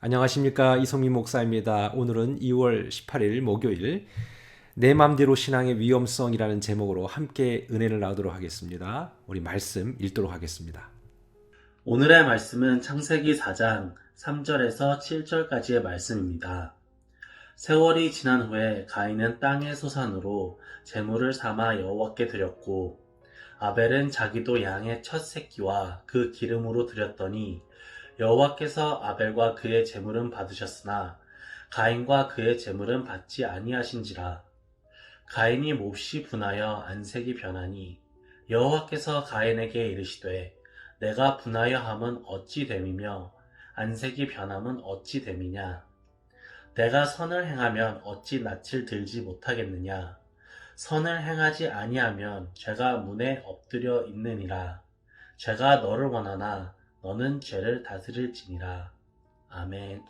안녕하십니까, 이성민 목사입니다. 오늘은 2월 18일 목요일 내 맘대로 신앙의 위험성이라는 제목으로 함께 은혜를 나누도록 하겠습니다. 우리 말씀 읽도록 하겠습니다. 오늘의 말씀은 창세기 4장 3절에서 7절까지의 말씀입니다. 세월이 지난 후에 가인은 땅의 소산으로 제물을 삼아 여호와께 드렸고 아벨은 자기도 양의 첫 새끼와 그 기름으로 드렸더니 여호와께서 아벨과 그의 제물은 받으셨으나 가인과 그의 제물은 받지 아니하신지라. 가인이 몹시 분하여 안색이 변하니 여호와께서 가인에게 이르시되 내가 분하여 함은 어찌 됨이며 안색이 변함은 어찌 됨이냐. 내가 선을 행하면 어찌 낯을 들지 못하겠느냐. 선을 행하지 아니하면 죄가 문에 엎드려 있느니라. 죄가 너를 원하나 너는 죄를 다스릴지니라. 아멘.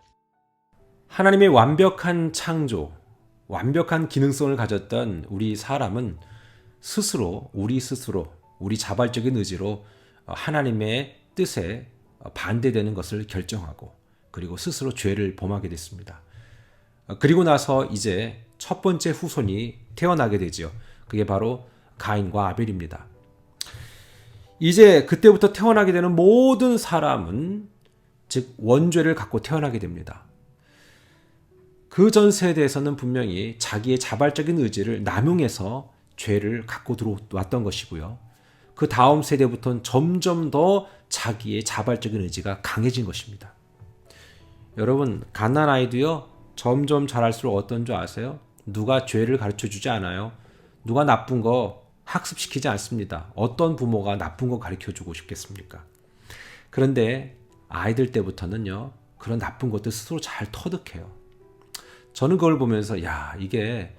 하나님의 완벽한 창조, 완벽한 기능성을 가졌던 우리 사람은 우리 스스로, 우리 자발적인 의지로 하나님의 뜻에 반대되는 것을 결정하고 그리고 스스로 죄를 범하게 됐습니다. 그리고 나서 이제 첫 번째 후손이 태어나게 되죠. 그게 바로 가인과 아벨입니다. 이제 그때부터 태어나게 되는 모든 사람은 즉 원죄를 갖고 태어나게 됩니다. 그 전 세대에서는 분명히 자기의 자발적인 의지를 남용해서 죄를 갖고 들어왔던 것이고요. 그 다음 세대부터는 점점 더 자기의 자발적인 의지가 강해진 것입니다. 여러분, 갓난아이도요, 점점 자랄수록 어떤 줄 아세요? 누가 죄를 가르쳐주지 않아요. 누가 나쁜 거 학습시키지 않습니다. 어떤 부모가 나쁜 거 가르쳐주고 싶겠습니까? 그런데 아이들 때부터는요, 그런 나쁜 것들 스스로 잘 터득해요. 저는 그걸 보면서 이게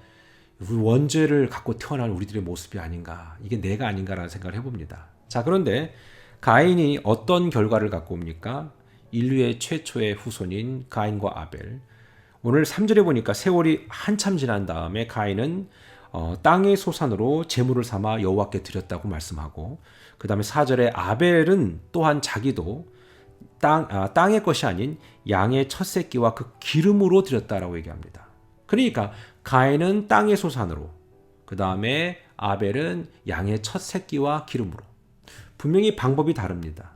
원죄를 갖고 태어난 우리들의 모습이 아닌가, 이게 내가 아닌가라는 생각을 해봅니다. 자, 그런데 가인이 어떤 결과를 갖고 옵니까? 인류의 최초의 후손인 가인과 아벨. 오늘 3절에 보니까 세월이 한참 지난 다음에 가인은 땅의 소산으로 제물을 삼아 여호와께 드렸다고 말씀하고, 그 다음에 4절에 아벨은 또한 자기도 땅의 것이 아닌 양의 첫 새끼와 그 기름으로 드렸다라고 얘기합니다. 그러니까 가인은 땅의 소산으로, 그 다음에 아벨은 양의 첫 새끼와 기름으로. 분명히 방법이 다릅니다.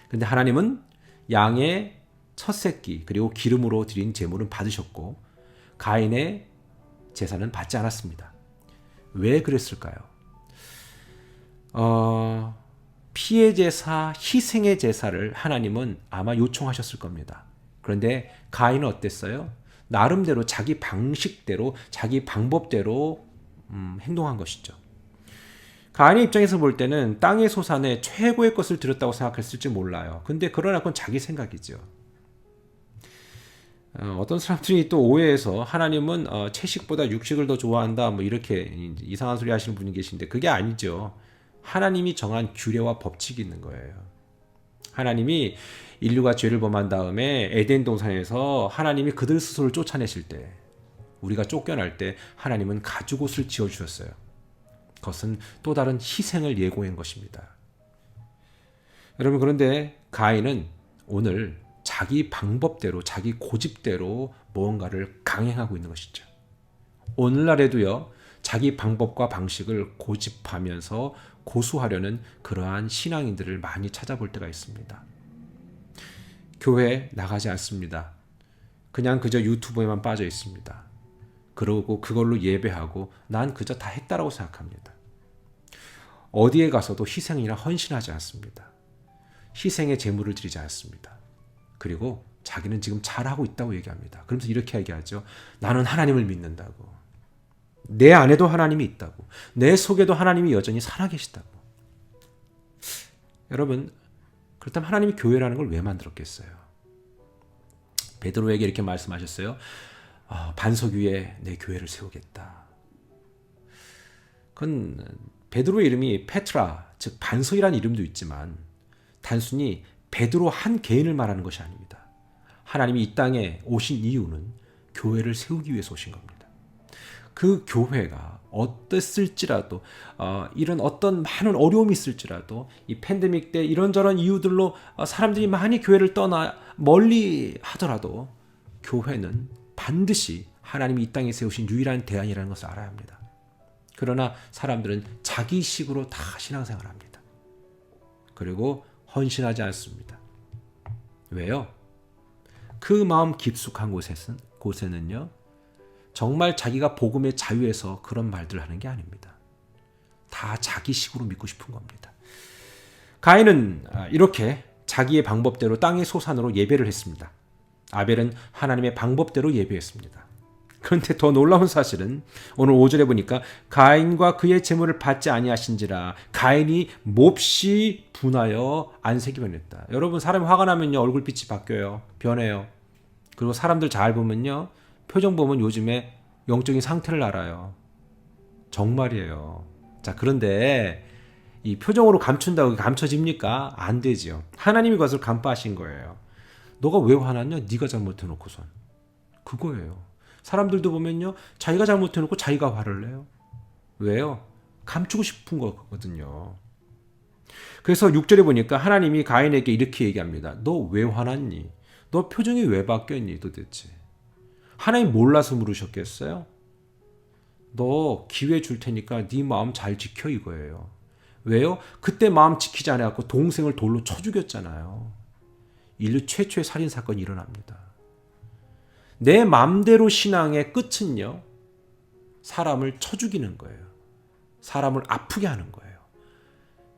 근데 하나님은 양의 첫 새끼 그리고 기름으로 드린 제물은 받으셨고 가인의 제사는 받지 않았습니다. 왜 그랬을까요? 피의 제사, 희생의 제사를 하나님은 아마 요청하셨을 겁니다. 그런데 가인은 어땠어요? 나름대로 자기 방식대로, 자기 방법대로 행동한 것이죠. 가인의 입장에서 볼 때는 땅의 소산에 최고의 것을 드렸다고 생각했을지 몰라요. 근데 그러나 그건 자기 생각이죠. 어떤 사람들이 또 오해해서 하나님은 채식보다 육식을 더 좋아한다, 뭐 이렇게 이상한 소리 하시는 분이 계신데 그게 아니죠. 하나님이 정한 규례와 법칙이 있는 거예요. 하나님이 인류가 죄를 범한 다음에 에덴 동산에서 하나님이 그들 스스로를 쫓아내실 때, 우리가 쫓겨날 때 하나님은 가죽옷을 지어주셨어요. 그것은 또 다른 희생을 예고한 것입니다. 여러분, 그런데 가인은 오늘 자기 방법대로, 자기 고집대로 무언가를 강행하고 있는 것이죠. 오늘날에도요, 자기 방법과 방식을 고집하면서 고수하려는 그러한 신앙인들을 많이 찾아볼 때가 있습니다. 교회 나가지 않습니다. 그냥 그저 유튜브에만 빠져 있습니다. 그러고 그걸로 예배하고 난 그저 다 했다라고 생각합니다. 어디에 가서도 희생이나 헌신하지 않습니다. 희생의 제물을 드리지 않습니다. 그리고 자기는 지금 잘하고 있다고 얘기합니다. 그러면서 이렇게 얘기하죠. 나는 하나님을 믿는다고. 내 안에도 하나님이 있다고. 내 속에도 하나님이 여전히 살아계시다고. 여러분, 그렇다면 하나님이 교회라는 걸 왜 만들었겠어요? 베드로에게 이렇게 말씀하셨어요. 반석 위에 내 교회를 세우겠다. 그건 베드로의 이름이 페트라, 즉 반석이라는 이름도 있지만 단순히 베드로 한 개인을 말하는 것이 아닙니다. 하나님이 이 땅에 오신 이유는 교회를 세우기 위해서 오신 겁니다. 그 교회가 어땠을지라도 이런 어떤 많은 어려움이 있을지라도 이 팬데믹 때 이런저런 이유들로 사람들이 많이 교회를 떠나 멀리 하더라도 교회는 반드시 하나님이 이 땅에 세우신 유일한 대안이라는 것을 알아야 합니다. 그러나 사람들은 자기식으로 다 신앙생활을 합니다. 그리고 헌신하지 않습니다. 왜요? 그 마음 깊숙한 곳에는요, 정말 자기가 복음의 자유에서 그런 말들을 하는 게 아닙니다. 다 자기식으로 믿고 싶은 겁니다. 가인은 이렇게 자기의 방법대로 땅의 소산으로 예배를 했습니다. 아벨은 하나님의 방법대로 예배했습니다. 그런데 더 놀라운 사실은 오늘 5절에 보니까 가인과 그의 재물을 받지 아니하신지라 가인이 몹시 분하여 안색이 변했다. 여러분, 사람이 화가 나면요 얼굴빛이 바뀌어요. 변해요. 그리고 사람들 잘 보면요 표정 보면 요즘에 영적인 상태를 알아요. 정말이에요. 자, 그런데 이 표정으로 감춘다고 감춰집니까? 안 되지요. 하나님이 그것을 간파하신 거예요. 너가 왜 화났냐? 네가 잘못해놓고선. 그거예요. 사람들도 보면요 자기가 잘못해놓고 자기가 화를 내요. 왜요? 감추고 싶은 거거든요. 그래서 6절에 보니까 하나님이 가인에게 이렇게 얘기합니다. 너 왜 화났니? 너 표정이 왜 바뀌었니 도대체? 하나님 몰라서 물으셨겠어요? 너 기회 줄 테니까 네 마음 잘 지켜 이거예요. 왜요? 그때 마음 지키지 않아갖고 동생을 돌로 쳐 죽였잖아요. 인류 최초의 살인사건이 일어납니다. 내 맘대로 신앙의 끝은요, 사람을 쳐 죽이는 거예요. 사람을 아프게 하는 거예요.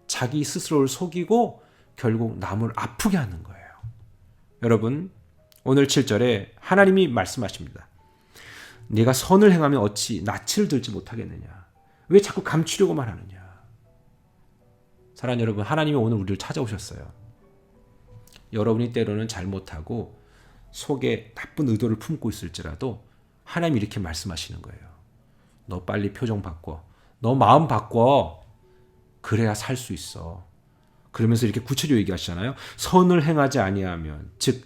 자기 스스로를 속이고 결국 남을 아프게 하는 거예요. 여러분, 오늘 7절에 하나님이 말씀하십니다. 네가 선을 행하면 어찌 낯을 들지 못하겠느냐? 왜 자꾸 감추려고만 하느냐? 사랑하는 여러분, 하나님이 오늘 우리를 찾아오셨어요. 여러분이 때로는 잘못하고 속에 나쁜 의도를 품고 있을지라도 하나님이 이렇게 말씀하시는 거예요. 너 빨리 표정 바꿔. 너 마음 바꿔. 그래야 살 수 있어. 그러면서 이렇게 구체적으로 얘기하시잖아요. 선을 행하지 아니하면, 즉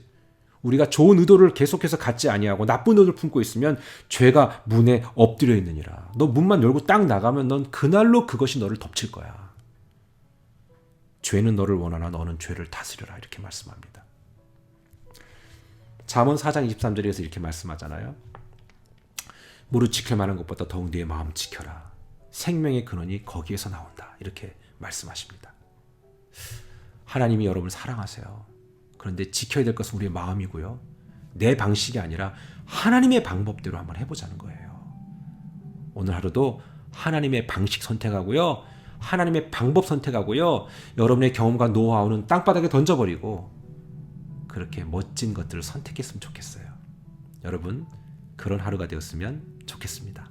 우리가 좋은 의도를 계속해서 갖지 아니하고 나쁜 의도를 품고 있으면 죄가 문에 엎드려 있느니라. 너 문만 열고 딱 나가면 넌 그날로 그것이 너를 덮칠 거야. 죄는 너를 원하나 너는 죄를 다스려라. 이렇게 말씀합니다. 잠언 4장 23절에서 이렇게 말씀하잖아요. 무릇 지킬 만한 것보다 더욱 네 마음 지켜라. 생명의 근원이 거기에서 나온다. 이렇게 말씀하십니다. 하나님이 여러분을 사랑하세요. 그런데 지켜야 될 것은 우리의 마음이고요. 내 방식이 아니라 하나님의 방법대로 한번 해보자는 거예요. 오늘 하루도 하나님의 방식 선택하고요. 하나님의 방법 선택하고요. 여러분의 경험과 노하우는 땅바닥에 던져버리고 그렇게 멋진 것들을 선택했으면 좋겠어요. 여러분, 그런 하루가 되었으면 좋겠습니다.